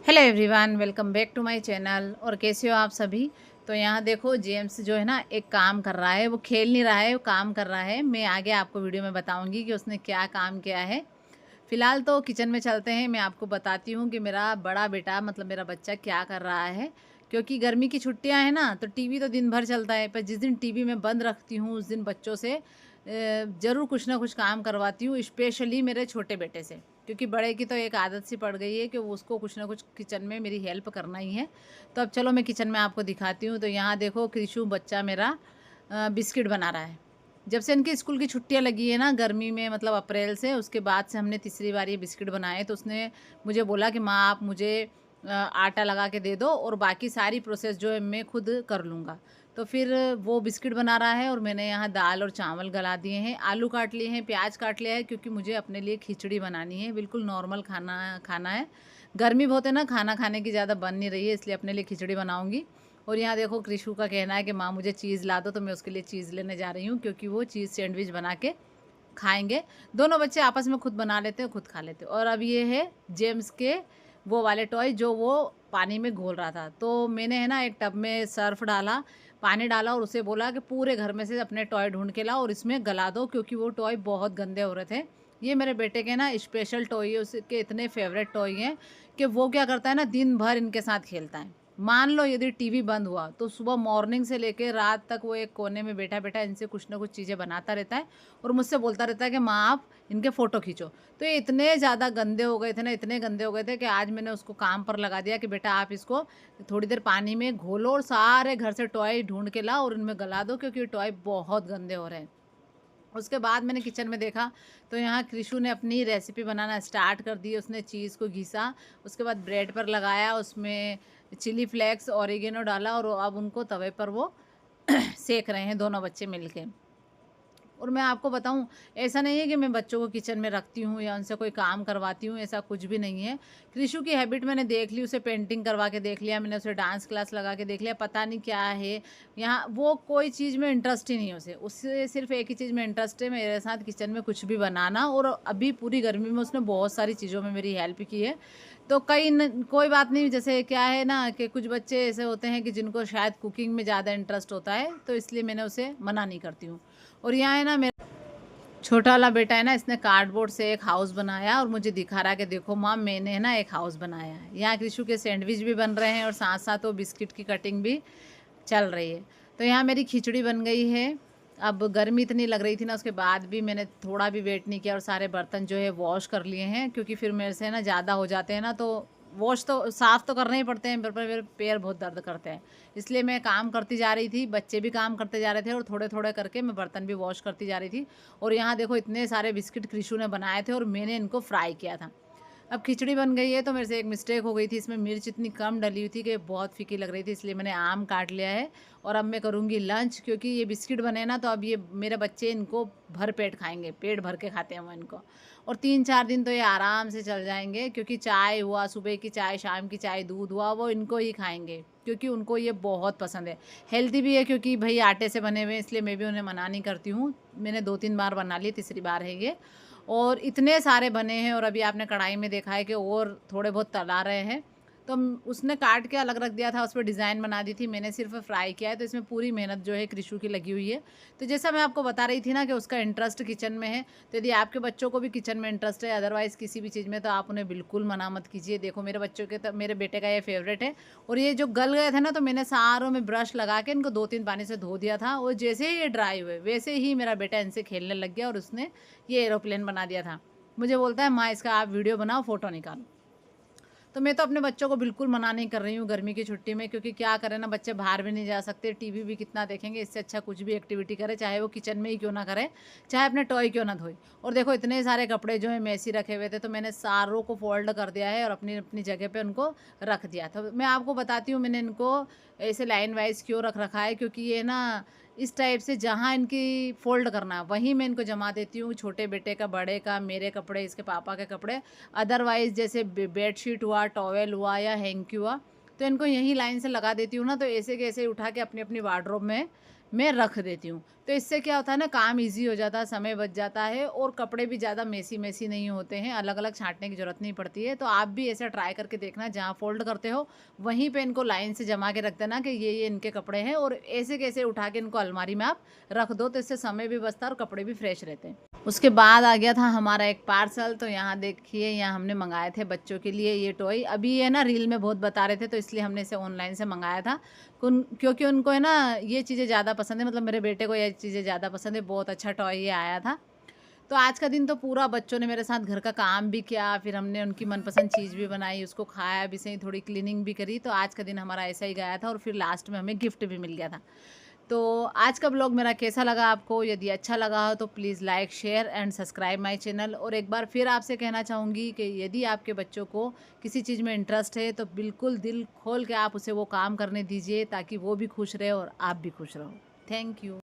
Hello everyone, welcome back to my channel. और कैसे हो आप सभी। तो यहाँ देखो, जेम्स जो है ना एक काम कर रहा है। वो खेल नहीं रहा है, वो काम कर रहा है। मैं आगे आपको वीडियो में बताऊंगी कि उसने क्या काम किया है। फिलहाल तो किचन में चलते हैं, मैं आपको बताती हूँ कि मेरा बड़ा बेटा मतलब मेरा बच्चा क्या कर रहा है। क्योंकि गर्मी की छुट्टियां हैं ना, तो टीवी तो दिन भर चलता है, पर जिस दिन टीवी में बंद रखती हूँ उस दिन बच्चों से ज़रूर कुछ ना कुछ काम करवाती हूँ, स्पेशली मेरे छोटे बेटे से। क्योंकि बड़े की तो एक आदत सी पड़ गई है कि वो उसको कुछ ना कुछ किचन में मेरी हेल्प करना ही है। तो अब चलो मैं किचन में आपको दिखाती हूँ। तो यहाँ देखो, कृषु बच्चा मेरा बिस्किट बना रहा है। जब से इनकी स्कूल की छुट्टियां लगी है ना गर्मी में, मतलब अप्रैल से, उसके बाद से हमने तीसरी बार ये बिस्किट बनाए। तो उसने मुझे बोला कि माँ आप मुझे आटा लगा के दे दो और बाकी सारी प्रोसेस जो है मैं खुद कर लूँगा। तो फिर वो बिस्किट बना रहा है और मैंने यहाँ दाल और चावल गला दिए हैं, आलू काट लिए हैं, प्याज काट लिया है, क्योंकि मुझे अपने लिए खिचड़ी बनानी है। बिल्कुल नॉर्मल खाना खाना है। गर्मी बहुत है ना, खाना खाने की ज़्यादा बन नहीं रही है, इसलिए अपने लिए खिचड़ी बनाऊँगी। और यहाँ देखो, कृषु का कहना है कि माँ मुझे चीज़ ला दो, तो मैं उसके लिए चीज़ लेने जा रही हूँ, क्योंकि वो चीज़ सैंडविच बना के खाएंगे। दोनों बच्चे आपस में खुद बना लेते हैं, खुद खा लेते हैं। और अब ये है जेम्स के वो वाले टॉय जो वो पानी में घोल रहा था। तो मैंने है ना एक टब में सर्फ डाला, पानी डाला और उसे बोला कि पूरे घर में से अपने टॉय ढूंढ के लाओ और इसमें गला दो, क्योंकि वो टॉय बहुत गंदे हो रहे थे। ये मेरे बेटे के ना स्पेशल टॉय है, उसके इतने फेवरेट टॉय हैं कि वो क्या करता है ना, दिन भर इनके साथ खेलता है। मान लो यदि टीवी बंद हुआ तो सुबह मॉर्निंग से लेकर रात तक वो एक कोने में बैठा बैठा इनसे कुछ ना कुछ चीज़ें बनाता रहता है और मुझसे बोलता रहता है कि माँ आप इनके फ़ोटो खींचो। तो ये इतने ज़्यादा गंदे हो गए थे ना, इतने गंदे हो गए थे कि आज मैंने उसको काम पर लगा दिया कि बेटा आप इसको थोड़ी देर पानी में घोलो और सारे घर से टॉय ढूंढ के लाओ और इनमें गला दो, क्योंकि टॉय बहुत गंदे हो रहे हैं। उसके बाद मैंने किचन में देखा तो यहाँ कृषु ने अपनी रेसिपी बनाना स्टार्ट कर दी। उसने चीज़ को घिसा, उसके बाद ब्रेड पर लगाया, उसमें चिली फ्लेक्स ऑरिगेनो डाला और अब उनको तवे पर वो सेक रहे हैं दोनों बच्चे मिलके। और मैं आपको बताऊं, ऐसा नहीं है कि मैं बच्चों को किचन में रखती हूँ या उनसे कोई काम करवाती हूँ, ऐसा कुछ भी नहीं है। कृषु की हैबिट मैंने देख ली, उसे पेंटिंग करवा के देख लिया, मैंने उसे डांस क्लास लगा के देख लिया, पता नहीं क्या है यहाँ, वो कोई चीज़ में इंटरेस्ट ही नहीं है उसे। उससे सिर्फ एक ही चीज़ में इंटरेस्ट है, मेरे साथ किचन में कुछ भी बनाना। और अभी पूरी गर्मी में उसने बहुत सारी चीज़ों में मेरी हेल्प की है। तो कोई बात नहीं, जैसे क्या है ना कि कुछ बच्चे ऐसे होते हैं कि जिनको शायद कुकिंग में ज़्यादा इंटरेस्ट होता है, तो इसलिए मैंने उसे मना नहीं करती हूँ। और यहाँ है ना मेरा छोटा वाला बेटा है ना, इसने कार्डबोर्ड से एक हाउस बनाया और मुझे दिखा रहा है कि देखो माँ मैंने है ना एक हाउस बनाया है। यहाँ कृषु के सैंडविच भी बन रहे हैं और साथ साथ वो बिस्किट की कटिंग भी चल रही है। तो यहाँ मेरी खिचड़ी बन गई है। अब गर्मी इतनी लग रही थी ना, उसके बाद भी मैंने थोड़ा भी वेट नहीं किया और सारे बर्तन जो है वॉश कर लिए हैं, क्योंकि फिर मेरे से ना ज़्यादा हो जाते हैं ना, तो वॉश तो साफ़ तो करने ही पड़ते हैं, पर मेरे पैर बहुत दर्द करते हैं। इसलिए मैं काम करती जा रही थी, बच्चे भी काम करते जा रहे थे और थोड़े थोड़े करके मैं बर्तन भी वॉश करती जा रही थी। और यहाँ देखो, इतने सारे बिस्किट कृषु ने बनाए थे और मैंने इनको फ्राई किया था। अब खिचड़ी बन गई है, तो मेरे से एक मिस्टेक हो गई थी, इसमें मिर्च इतनी कम डली हुई थी कि बहुत फीकी लग रही थी, इसलिए मैंने आम काट लिया है। और अब मैं करूँगी लंच, क्योंकि ये बिस्किट बने ना, तो अब ये मेरे बच्चे इनको भर पेट खाएंगे, पेट भर के खाते हैं वो इनको। और 3-4 दिन तो ये आराम से चल जाएंगे, क्योंकि चाय हुआ, सुबह की चाय, शाम की चाय, दूध हुआ, वो इनको ही खाएंगे, क्योंकि उनको ये बहुत पसंद है। हेल्दी भी है, क्योंकि भाई आटे से बने हुए हैं, इसलिए मैं भी उन्हें मना नहीं करती हूँ। मैंने 2-3 बार बना लिए, तीसरी बार है ये। और इतने सारे बने हैं और अभी आपने कढ़ाई में देखा है कि और थोड़े बहुत तला रहे हैं। तो उसने काट के अलग रख दिया था, उस पर डिज़ाइन बना दी थी, मैंने सिर्फ फ्राई किया है। तो इसमें पूरी मेहनत जो है कृषु की लगी हुई है। तो जैसा मैं आपको बता रही थी ना कि उसका इंटरेस्ट किचन में है, तो यदि आपके बच्चों को भी किचन में इंटरेस्ट है, अदरवाइज़ किसी भी चीज़ में, तो आप उन्हें बिल्कुल मना मत कीजिए। देखो मेरे बच्चों के, तो मेरे बेटे का ये फेवरेट है। और ये जो गल गए थे ना, तो मैंने सारों में ब्रश लगा के इनको 2-3 पानी से धो दिया था, और जैसे ही ये ड्राई हुए वैसे ही मेरा बेटा इनसे खेलने लग गया और उसने ये एरोप्लेन बना दिया था। मुझे बोलता है माँ इसका आप वीडियो बनाओ, फ़ोटो निकालो। तो मैं तो अपने बच्चों को बिल्कुल मना नहीं कर रही हूँ गर्मी की छुट्टी में, क्योंकि क्या करें ना, बच्चे बाहर भी नहीं जा सकते, टीवी भी कितना देखेंगे। इससे अच्छा कुछ भी एक्टिविटी करे, चाहे वो किचन में ही क्यों ना करे, चाहे अपने टॉय क्यों ना धोए। और देखो इतने सारे कपड़े जो है मैसी रखे हुए थे, तो मैंने सारों को फोल्ड कर दिया है और अपनी अपनी जगह पे उनको रख दिया था। मैं आपको बताती हूँ मैंने इनको ऐसे लाइन वाइज क्यों रख रखा है, क्योंकि ये ना इस टाइप से जहाँ इनकी फ़ोल्ड करना है वहीं मैं इनको जमा देती हूँ, छोटे बेटे का, बड़े का, मेरे कपड़े, इसके पापा के कपड़े। अदरवाइज़ जैसे बेडशीट हुआ, टॉवेल हुआ या हैंकी हुआ, तो इनको यहीं लाइन से लगा देती हूँ ना, तो ऐसे के ऐसे उठा के अपनी अपनी वार्डरोब में मैं रख देती हूँ। तो इससे क्या होता है ना, काम ईज़ी हो जाता है, समय बच जाता है और कपड़े भी ज़्यादा मेसी-मेसी नहीं होते हैं, अलग-अलग छाँटने की ज़रूरत नहीं पड़ती है। तो आप भी ऐसा ट्राई करके देखना, जहाँ फ़ोल्ड करते हो वहीं पे इनको लाइन से जमा के रख देना कि ये इनके कपड़े हैं, और ऐसे कैसे उठा के इनको अलमारी में आप रख दो, तो इससे समय भी बचता है और कपड़े भी फ्रेश रहते हैं। उसके बाद आ गया था हमारा एक पार्सल। तो यहाँ देखिए, यहाँ हमने मंगाए थे बच्चों के लिए ये टॉय। अभी ये ना रील में बहुत बता रहे थे, तो इसलिए हमने इसे ऑनलाइन से मंगाया था। क्योंकि उनको है ना ये चीज़ें ज़्यादा पसंद है, मतलब मेरे बेटे को ये चीज़ें ज़्यादा पसंद है। बहुत अच्छा टॉय ये आया था। तो आज का दिन तो पूरा बच्चों ने मेरे साथ घर का काम भी किया, फिर हमने उनकी मनपसंद चीज़ भी बनाई, उसको खाया भी सही, थोड़ी क्लीनिंग भी करी। तो आज का दिन हमारा ऐसा ही गया था और फिर लास्ट में हमें गिफ्ट भी मिल गया था। तो आज का ब्लॉग मेरा कैसा लगा आपको? यदि अच्छा लगा हो तो please like, share and subscribe my channel. और एक बार फिर आपसे कहना चाहूँगी कि यदि आपके बच्चों को किसी चीज़ में इंटरेस्ट है तो बिल्कुल दिल खोल के आप उसे वो काम करने दीजिए, ताकि वो भी खुश रहे और आप भी खुश रहो। Thank you.